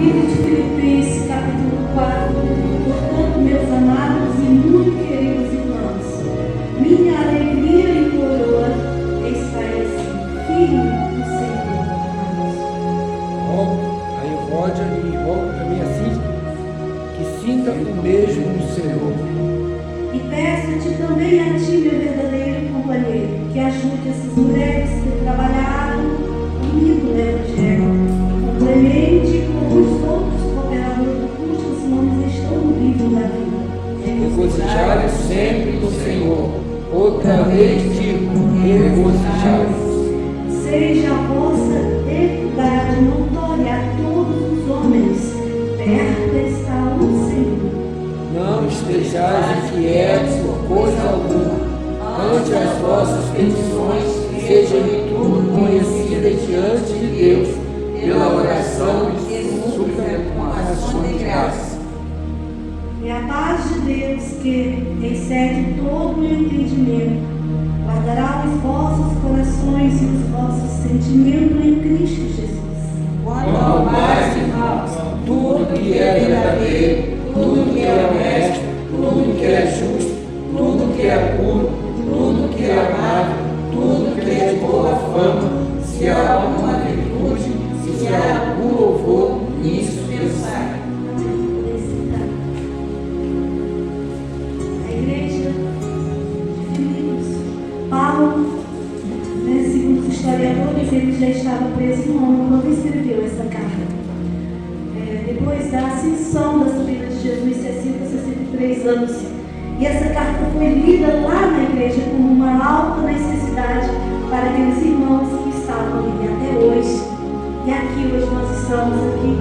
Livro de Filipenses, capítulo 4. Portanto, meus amados e muito queridos irmãos, minha alegria e coroa está assim, firme no Senhor. Rogo a Evódia e rogo também assim que sinta o mesmo no Senhor. E peço-te também a ti, meu verdadeiro companheiro, que ajude essas mulheres que trabalharam comigo no Evangelho, complemente com os outros cooperadores cujos nomes estão no livro da vida. Regozijai-vos sempre no Senhor. Outra vez digo, regozijai-vos. Seja a vossa equidade notória a todos os homens, perto está o Senhor. Não estejais inquietos por coisa alguma. Ante as vossas petições, sejam em tudo conhecidas diante de Deus, pela oração e súplica com ações de graça. E a paz de Deus, que excede todo o entendimento, guardará os vossos corações e os vossos sentimentos em Cristo Jesus. Quanto ao mais, irmãos, tudo que é verdadeiro, tudo que é honesto, tudo que é justo, tudo que é puro, tudo que é amável, tudo que é de boa fama, se há alguma virtude, se há algum louvor, nisso pensai. A igreja de Filipos, Paulo, segundo os historiadores, ele já estava preso em Roma quando escreveu essa carta. Depois da ascensão da subida de Jesus, 63 anos. E essa carta foi lida lá na igreja como uma alta necessidade para aqueles irmãos que estavam ali até hoje. E aqui hoje nós estamos aqui,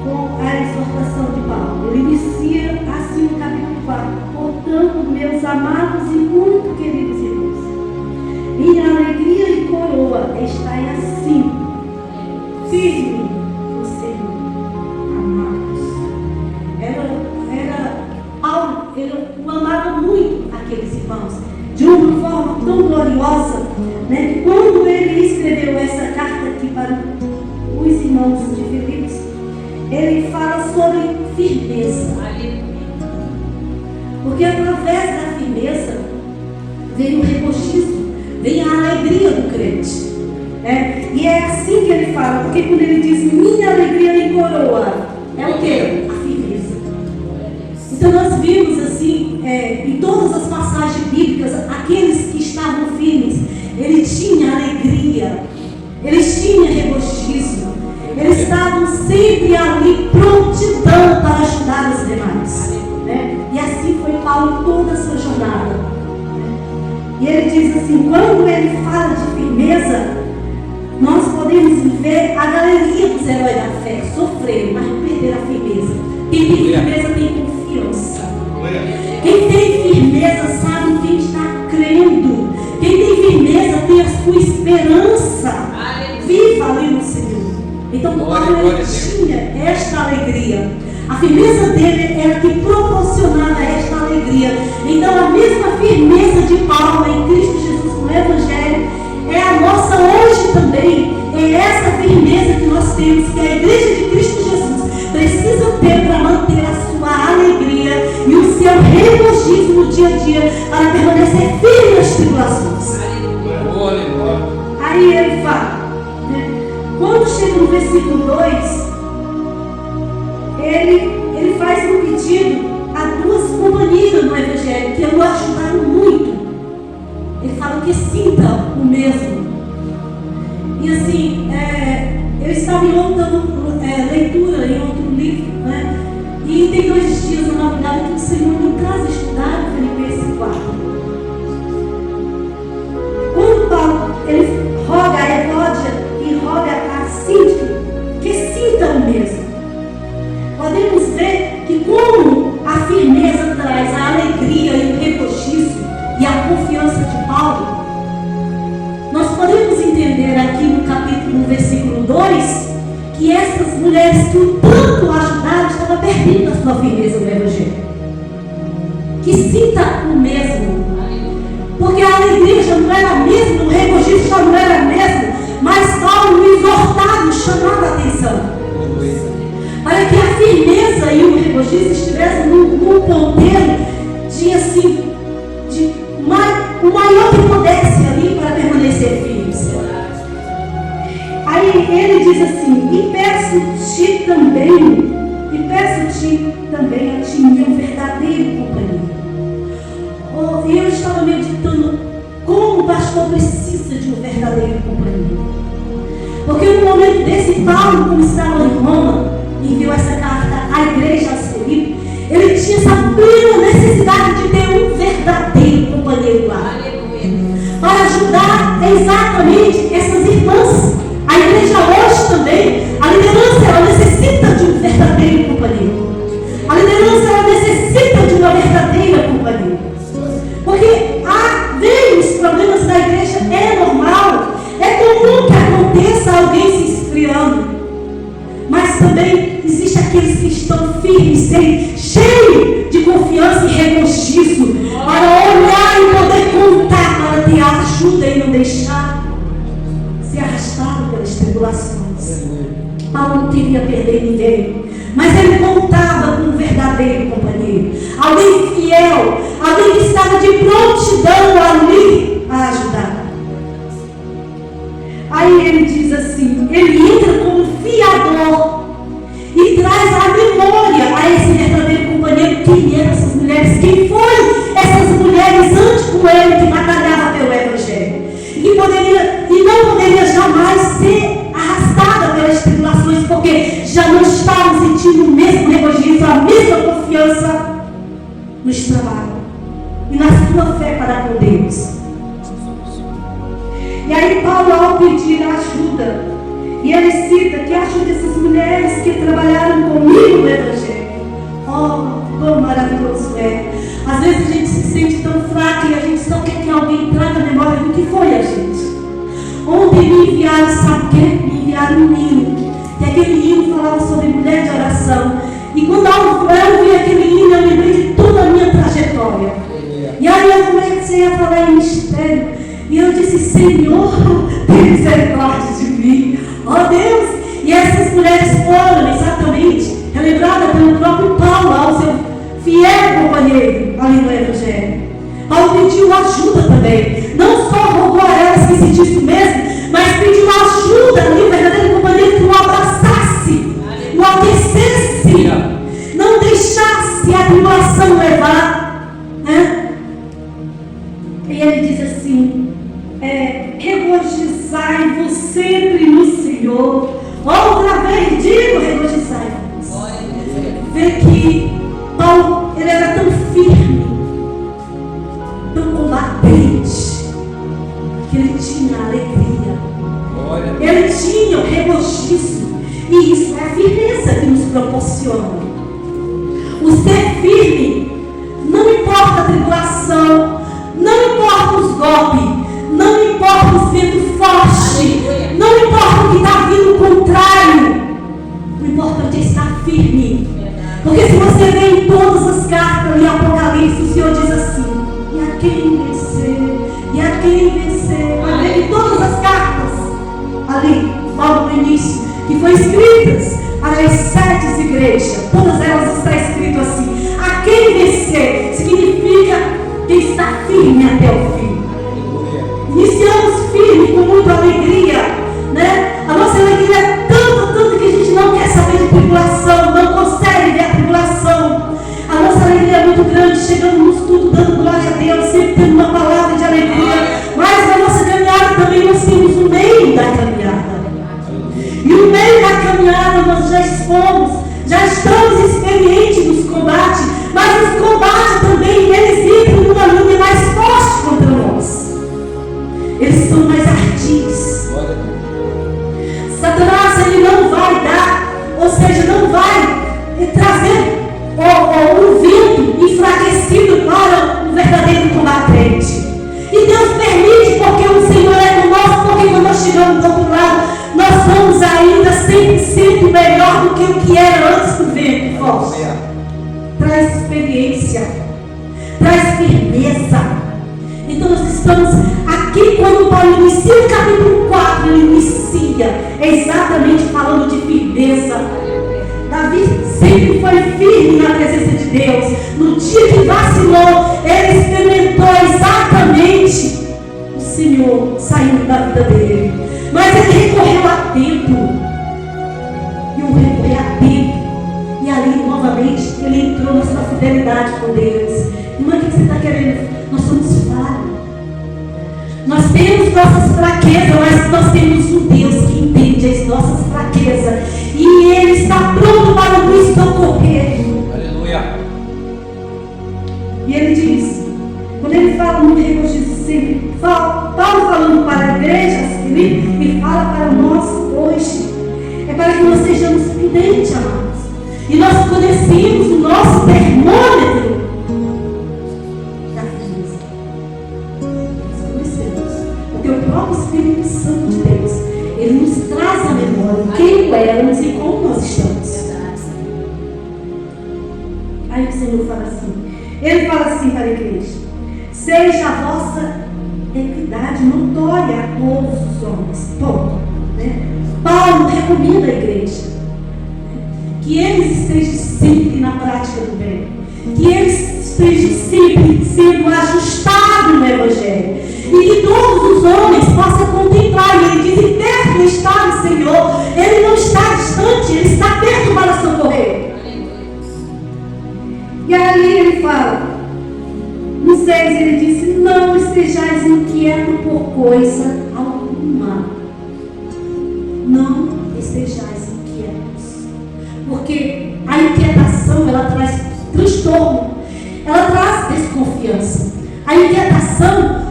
com a exortação de Paulo. Ele inicia assim no capítulo 4. Portanto, meus amados e muito queridos irmãos, minha alegria e coroa está assim, firme no Senhor, amados. Paulo, ele amava muito aqueles irmãos, de uma forma tão gloriosa, né? Quando ele escreveu essa carta aqui para os irmãos de Filipos, ele fala sobre firmeza. Porque através da firmeza vem o regozijos, vem a alegria do crente. Né? E é assim que ele fala, porque quando ele diz minha alegria e coroa, é o quê? A firmeza. Então nós vimos assim, em todas as passagens bíblicas, aqueles que estavam firmes, eles tinham alegria, eles tinham regozijos, eles estavam sempre ali prontidão para ajudar os demais. Né? E assim foi Paulo toda a sua jornada. E ele diz assim, quando ele fala de firmeza, nós podemos ver a galeria dos heróis da fé sofrer, mas não perder a firmeza. Quem tem firmeza tem confiança. Quem tem firmeza sabe quem está crendo. Quem tem firmeza tem a sua esperança viva ali no Senhor. Então Paulo ele tinha esta alegria. A firmeza dele era que proporcionava esta alegria. Então a mesma firmeza de Paulo em Cristo Jesus no Evangelho é a nossa hoje também. É essa firmeza que nós temos, que a igreja de Cristo Jesus precisa ter para manter a sua alegria e o seu regozijo no dia a dia, para permanecer firme nas tribulações. Aí ele fala, né? Quando chega no versículo 2, ele faz um pedido a duas companhias no Evangelho que o ajudaram muito. Ele fala que sinta o mesmo. E assim, eu estava em outra leitura, em outro livro, né? E tem 2 dias na novidade que o Senhor me traz estudar Filipenses 4. Quando Paulo ele roga a Evódia e roga a Síndica que sinta o mesmo, podemos ver que como a firmeza traz a alegria e o regozijos e a confiança de Paulo, nós podemos entender aqui no versículo 2, que essas mulheres que o tanto ajudaram estavam perdendo a sua firmeza no Evangelho. Que sinta o mesmo. Porque a alegria já não era a mesma, o regozijos já não era a mesma, mas Paulo, o exortado, chamava a atenção. E peço-te também a ti, meu verdadeiro companheiro. Eu estava meditando como o pastor precisa de um verdadeiro companheiro. Porque no momento desse, Paulo, como estava em Roma, enviou essa carta à igreja aos Filipos, ele tinha essa plena necessidade de ter um verdadeiro companheiro lá. Para ajudar exatamente essas irmãs. A igreja hoje também, a liderança, ela necessita de um verdadeiro companheiro. A liderança, ela necessita de uma verdadeira companhia. Porque há vezes problemas da igreja, é normal, é comum que aconteça alguém se esfriando. Mas também existem aqueles que estão firmes, cheios de confiança e regocijo, para olhar e poder contar, para ter ajuda e não deixar ser arrastado pelas tribulações. Paulo não queria perder ninguém, mas ele contava com um verdadeiro companheiro, alguém fiel, alguém que estava de prontidão ali a ajudar. Aí ele diz assim, ele entra como fiador e traz à memória a esse verdadeiro companheiro quem eram essas mulheres, quem foram essas mulheres antes com ele que batalhava pelo Evangelho e não poderia jamais ser arrastada pelas tribulações, porque já não estavam sentindo o mesmo regozijo, a mesma confiança nos trabalhos e na sua fé para com Deus. E aí Paulo, ao pedir ajuda, e ele cita que ajuda essas mulheres que trabalharam comigo no Evangelho. Oh, quão maravilhoso é! Às vezes a gente se sente tão fraca e a gente só quer que alguém traga a memória do que foi a gente. Ontem me enviaram, sabe o quê? Me enviaram um hino. E aquele hino falava sobre mulher de oração. E quando eu vi aquele hino, eu lembrei de toda a minha trajetória. E aí eu comecei a falar em mistério. E eu disse, Senhor, tem misericórdia de mim. Ó Deus! E essas mulheres foram exatamente relembradas pelo próprio Paulo, ao seu fiel companheiro ali no Evangelho. Paulo pediu ajuda também. Não só rogou a elas que sentissem mesmo, mas pediu ajuda ali, o verdadeiro companheiro que o abraçasse, o aquecesse, não deixasse a tribulação levar. Né? E ele diz assim, regozijai-vos sempre no Senhor. Outra vez digo, regozijai-vos. Vê que Paulo, ele era tão firme, tão combatente, que ele tinha alegria, ele tinha o regozijo, e isso é a firmeza que nos proporciona. O ser firme, não importa a tribulação, não importa os golpes, não importa os ventos fortes, não importa o que está vindo contrário, o importante é estar firme. Porque se você vê em todas as cartas e Apocalipse, o Senhor diz assim, e a quem vencer, e a quem vencer, em todas as cartas, ali, logo no início, que foi escritas para as 7 igrejas, todas elas está escrito assim, a quem vencer, significa quem está firme até o fim. Iniciamos firme, com muita alegria, né? A nossa alegria é tanto que a gente não quer saber de tribulação, não consegue ver a tribulação. A nossa alegria é muito grande, chegando no estudo, dando glória a Deus, sempre tendo uma palavra de alegria. Mas na nossa caminhada também nós temos o meio da caminhada. E o meio da caminhada nós já expomos, já estamos experientes nos combates, mas os combates também, eles entram numa linha mais forte contra nós. Eles são mais ardis. Satanás, ele não vai dar, ou seja, não vai trazer o vento enfraquecido para o verdadeiro combatente. E Deus permite, porque o Senhor é conosco, porque quando nós chegamos do outro lado, nós somos ainda 100% melhor do que o que era antes do vento forte. Traz experiência, traz firmeza. Então nós estamos aqui, quando Paulo inicia o capítulo 4, ele inicia exatamente falando de firmeza. Davi sempre foi firme na presença de Deus. No dia que vacilou, ele experimentou exatamente o Senhor saindo da vida dele. Mas ele recorreu a tempo. fidelidade com Deus. Irmã, o que você está querendo? Nós somos falhos. Nós temos nossas fraquezas, mas nós temos um Deus que entende as nossas fraquezas. E Ele está pronto para nos socorrer. Aleluia. E Ele diz, quando Ele fala no regozijo sempre, Paulo falando para a igreja, Ele fala para nós hoje. É para que nós sejamos prudentes, amados. E nós conhecemos o nosso termômetro da firmeza. Nós conhecemos. Porque o próprio Espírito Santo de Deus, Ele nos traz a memória quem éramos e como nós estamos. Aí o Senhor fala assim. Ele fala assim para a igreja: seja a vossa equidade notória a todos os homens. Ponto. Né? Paulo recomenda à igreja que eles estejam sempre na prática do bem, que eles estejam sempre sendo ajustados no Evangelho, e que todos os homens possam contemplar. E ele diz: perto está o Senhor, Ele não está distante, Ele está perto para socorrer. E aí ele fala, no 6 ele disse: não estejais inquietos por coisa alguma. Não estejais inquietos. Porque a inquietação, ela traz transtorno. Ela traz desconfiança. A inquietação,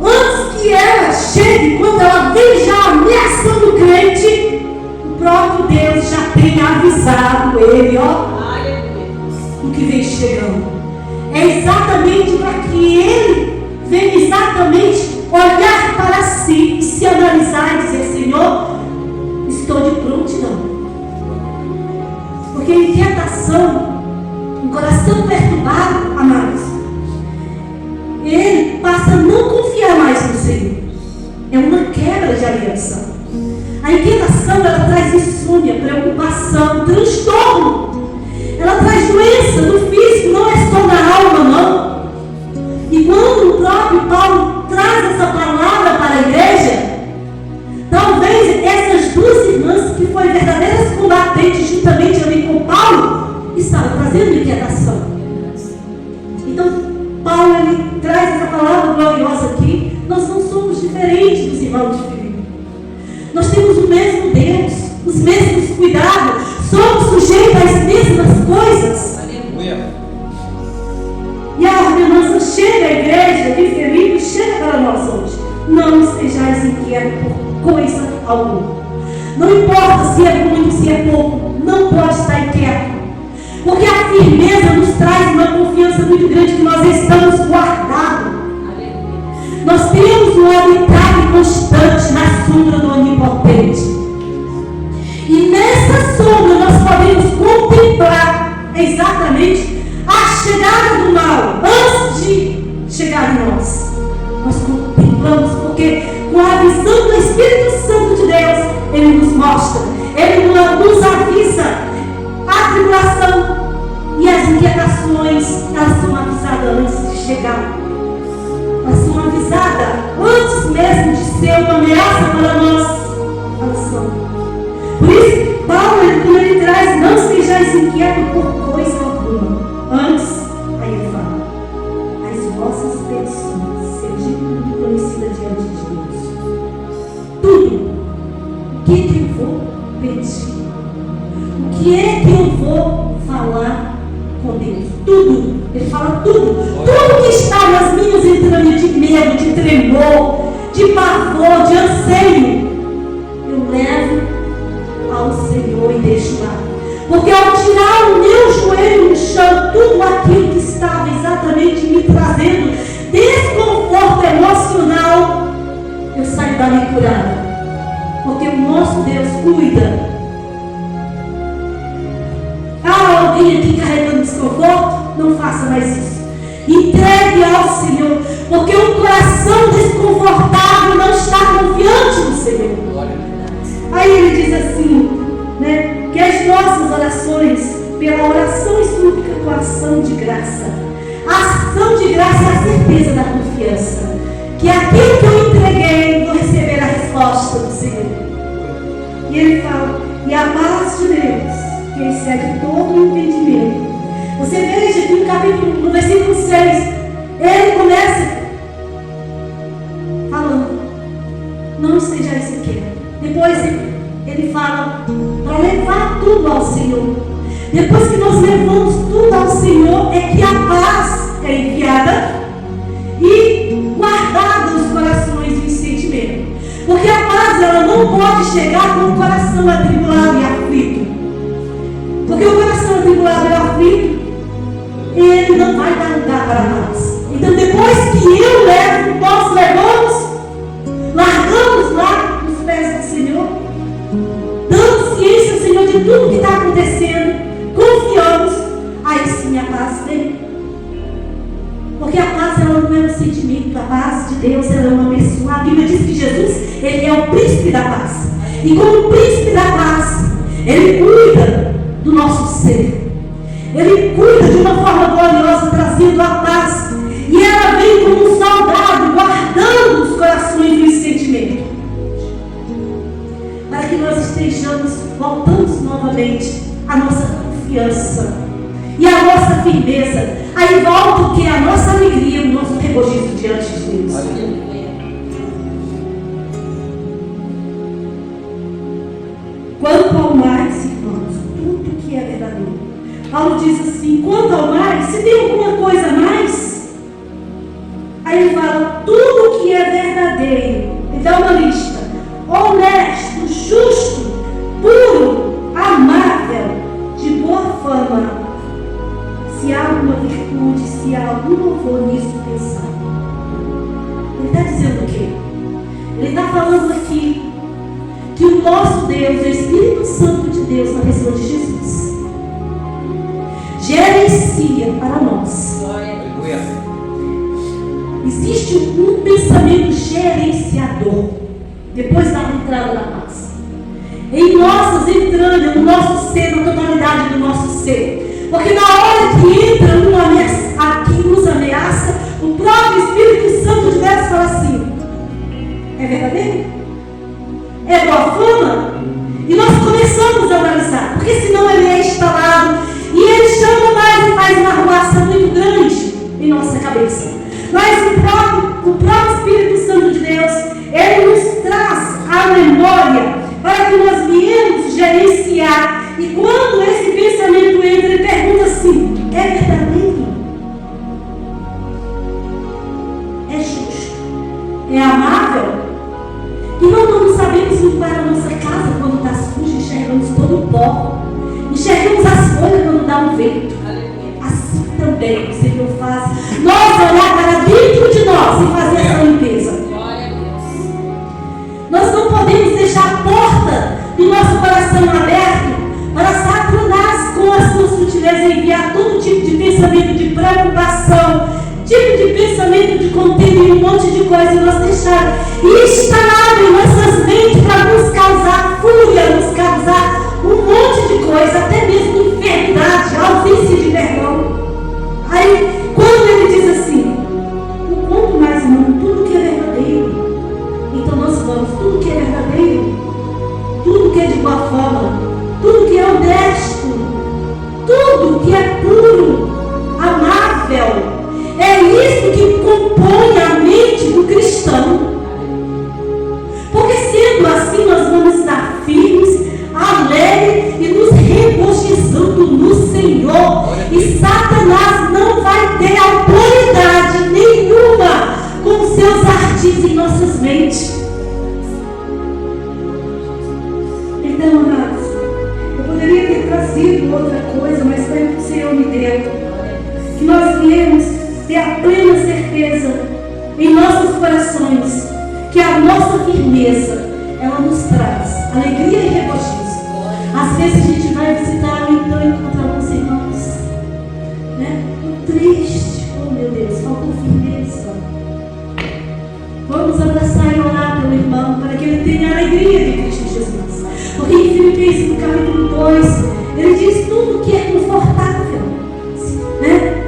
antes que ela chegue, quando ela vem já ameaçando o crente, o próprio Deus já tem avisado ele, ó, do que vem chegando. É exatamente para que ele venha exatamente olhar para si e se analisar e dizer: Senhor, estou de prontidão. Porque a inquietação, um coração perturbado, amados, ele passa a não confiar mais no Senhor. É uma quebra de aliança. A inquietação, ela traz insônia, preocupação, transtorno. Ela traz doença no físico, não é só na alma, não. E quando o próprio Paulo traz essa palavra para a igreja, talvez essas duas irmãs, que foram verdadeiras combatentes juntamente ali com Paulo, estavam trazendo inquietação. Então, Paulo, ele traz essa palavra gloriosa aqui. Nós não somos diferentes dos irmãos de Filipe. Nós temos o mesmo Deus, os mesmos cuidados, somos sujeitos às mesmas coisas. Aleluia. E a ordenança chega à igreja de Filipe, chega para nós hoje. Não estejais inquietos por coisa alguma. Não importa se é muito, se é pouco, não pode estar inquieto. Porque a firmeza nos traz uma confiança muito grande que nós estamos guardados. Nós temos um habitat constante na sombra do Onipotente. E nessa sombra nós podemos contemplar exatamente a chegada do mal antes de chegar em nós. Nós contemplamos porque com a visão do Espírito Santo de Deus, Ele nos mostra, Ele nos avisa a tribulação e as inquietações, elas são avisadas antes de chegar. Elas são avisadas antes mesmo de ser uma ameaça para nós. Elas são. Por isso, Paulo, quando ele traz: não sejais inquietos por coisa alguma. Antes, aí ele fala: as vossas petições sejam tudo conhecidas diante de Deus. Tudo. O que é que eu vou pedir? O que é que eu vou falar com Deus? Tudo. Ele fala tudo. Tudo que está nas minhas entranhas de medo, de tremor, de pavor, de anseio, eu levo ao Senhor e deixo lá. Porque ao tirar o meu joelho no chão, tudo aquilo que estava exatamente me trazendo desconforto emocional, eu saio dali curada. Porque o nosso Deus cuida. Ah, alguém aqui carregando desconforto? Não faça mais isso. Entregue ao Senhor. Porque um coração desconfortável não está confiante no Senhor. Aí ele diz assim, né, que as nossas orações, pela oração e súplica com ação de graça. A ação de graça é a certeza da confiança. Que aquilo que eu entreguei, vou receber a resposta do Senhor. E ele fala: e a paz de Deus, que excede todo o entendimento. Você veja que no capítulo não estejais inquietos. Depois ele fala para levar tudo ao Senhor. Depois que nós levamos tudo ao Senhor, é que a paz é enviada e guardada os corações e os sentimentos. Porque a paz, ela não pode chegar com o coração atribulado e aflito. Porque o coração atribulado e aflito, ele não vai dar lugar para a paz. Então, depois que eu levo, nós levamos, largamos lá os pés do Senhor, dando ciência ao Senhor de tudo que está acontecendo, confiamos, aí sim a paz vem. Porque a paz, ela não é um sentimento, a paz de Deus, ela é uma pessoa. A Bíblia diz que Jesus, ele é o príncipe da paz. E como príncipe da paz, ele cuida do nosso ser. Ele cuida de uma forma gloriosa, trazendo a paz. E ela vem como um soldado, guardando os corações e os sentimentos. Para que nós estejamos, voltamos novamente à nossa confiança e à nossa firmeza. Aí volta o que? A nossa alegria, o nosso regozijo diante de Deus. Quanto ao mais, irmãos, tudo que é verdadeiro. Paulo diz assim, quanto ao mais, se tem alguma coisa a mais, aí ele fala, tudo que é verdadeiro, ele dá uma lista, honesto, justo, puro, amável, de boa fama, se há alguma virtude, se há algum louvor nisso, pensar. Ele está dizendo o quê? Ele está falando aqui que o nosso Deus, o Espírito Santo de Deus, na pessoa de Jesus, gerencia para nós. Existe um pensamento gerenciador depois da entrada da paz. Em nossas entranhas, no nosso ser, na totalidade do nosso ser. Porque na hora que entra aqui nos ameaça, o próprio Espírito Santo de Deus fala assim: é verdadeiro? É boa fama? E nós começamos a analisar, porque senão ele é instalado e ele chama mais e faz uma arruaça muito grande em nossa cabeça. Mas o próprio Espírito Santo de Deus, ele nos traz a memória para que nós viemos gerenciar. E quando esse pensamento entra, ele pergunta assim: é verdadeiro? É justo? É amável? E nós não sabemos limpar a nossa casa quando está suja, enxergamos todo o pó, enxergamos as folhas quando dá um vento. Assim também o Senhor faz nós olhar para dentro de nós e fazer essa limpeza. Nós não podemos deixar a porta do nosso coração aberto para Satanás, com a sua sutileza, enviar todo tipo de pensamento de preocupação, tipo de pensamento de conter um monte de coisa e nós deixar instalado em nossas mentes para nos causar fúria, nos causar um monte de coisa, até mesmo enfermidade, ausência de perdão. Aí, quando ele diz assim, o quanto mais, irmão, tudo que é verdadeiro, então nós vamos, tudo que é verdadeiro, tudo que é de boa fama, tudo que é honesto, tudo que é puro, amável, é isso que compõe a mente do cristão. Porque sendo assim, nós vamos estar firmes, alegres e nos regozijando no Senhor. E Satanás não vai ter autoridade nenhuma com seus ardis em nossas mentes. Então, amados, eu poderia ter trazido outra coisa, mas foi o que o Senhor me deu. Que nós viemos ter a plena certeza em nossos corações que a nossa firmeza, ela nos traz alegria e regozijo. Às vezes a gente vai visitar e então encontra alguns irmãos, né? Triste, oh meu Deus, faltou firmeza. Vamos abraçar e orar pelo irmão para que ele tenha a alegria de Cristo Jesus. Porque em Filipenses, no capítulo 2, ele diz tudo que é confortável, né?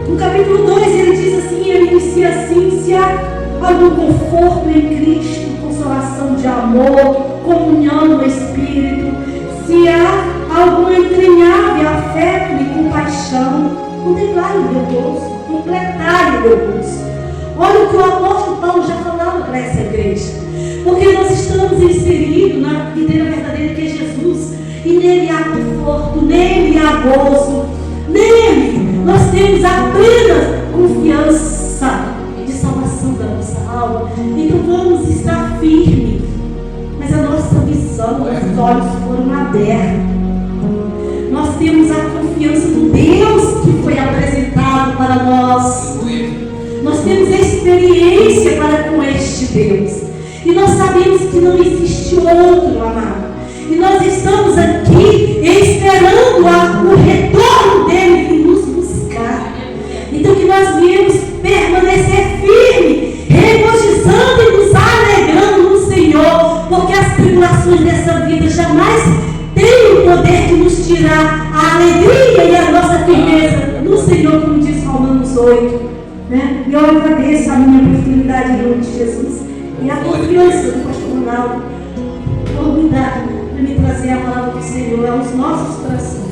No capítulo 2 ele diz assim, ele inicia assim: se há algum conforto em Cristo, consolação de amor, comunhão no Espírito, se há algum entranhável afeto e compaixão, contemplar o meu gozo, completar o meu gozo. Olha o que o apóstolo Paulo já falava para essa igreja. Porque nós estamos inseridos na videira verdadeira que é Jesus. E nele há conforto, nele há gozo, nele nós temos a plena confiança de salvação da nossa alma. Então vamos estar firmes. Mas a nossa visão, nossos olhos foram abertos. Nós temos a confiança do Deus que foi apresentado para nós. Nós temos a experiência para com este Deus. E nós sabemos que não existe outro, amado. E nós estamos aqui esperando o retorno dele vir nos buscar. Então que nós viemos permanecer firmes, regozijando e nos alegrando no Senhor, porque as tribulações dessa vida jamais têm o poder de nos tirar a alegria e a nossa firmeza no Senhor, como diz Romanos 8. Né? E eu agradeço a minha oportunidade em nome de Jesus e a confiança do pastor Ronaldo por me dar, para me trazer a palavra do Senhor aos nossos corações.